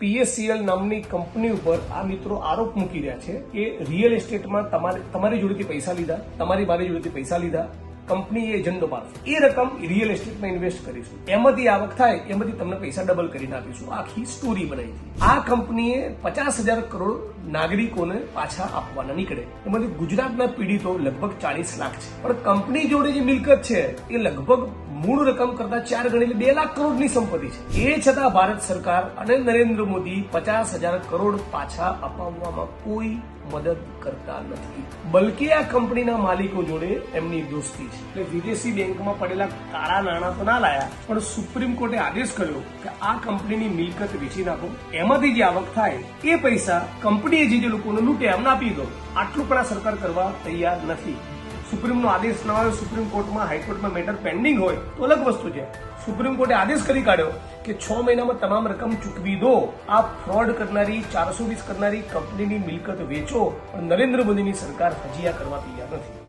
પીએસસીએલ નામની કંપની ઉપર આ મિત્રો આરોપ મૂકી રહ્યા છે કે રિયલ એસ્ટેટમાં તમારી જોડેથી પૈસા લીધા, તમારી મારી જોડેથી પૈસા લીધા, કંપનીએ એજન્ટો મારફત એ રકમ રિયલ એસ્ટેટમાં ઇન્વેસ્ટ કરીશું, એમાંથી આવક થાય એમાંથી તમને પૈસા ડબલ કરીને આપીશું. આખી સ્ટોરી બનાવી હતી. આ કંપનીએ 50,000 કરોડ નાગરિકોને પાછા આપવાના નીકળે, એમાંથી ગુજરાતના પીડિતો લગભગ 40 લાખ છે. પણ કંપની જોડે જે મિલકત છે એ લગભગ મૂળ રકમ કરતા 4 ગણી 2 લાખ કરોડની સંપત્તિ છે. એ છતાં ભારત સરકાર અને નરેન્દ્ર મોદી 50,000 કરોડ પાછા અપાવવામાં કોઈ મદદ કરતા નથી. બલકે આ કંપનીના માલિકો જોડે એમની દોસ્તી છે. એટલે વિદેશી બેંકમાં પડેલા કાળા નાણાં તો ના લાયા, પણ સુપ્રીમ કોર્ટે આદેશ કર્યો કે આ કંપનીની મિલકત વેચી નાખો, એમાંથી જે આવક થાય એ પૈસા કંપનીએ જે લોકોને લૂંટે એમને આપી દો. આટલું પણ આ સરકાર કરવા તૈયાર નથી. સુપ્રીમનો આદેશ ન આવ્યો, સુપ્રીમ કોર્ટમાં હાઈકોર્ટમાં મેટર પેન્ડિંગ હોય તો અલગ વસ્તુ છે. સુપ્રીમ કોર્ટે આદેશ કરી કાઢ્યો કે 6 મહિનામાં તમામ રકમ ચૂકવી દો. આ ફ્રોડ કરનારી 420 કરનારી કંપનીની મિલકત વેચો, પણ નરેન્દ્ર મોદીની સરકાર હજી આ કરવા તૈયાર નથી.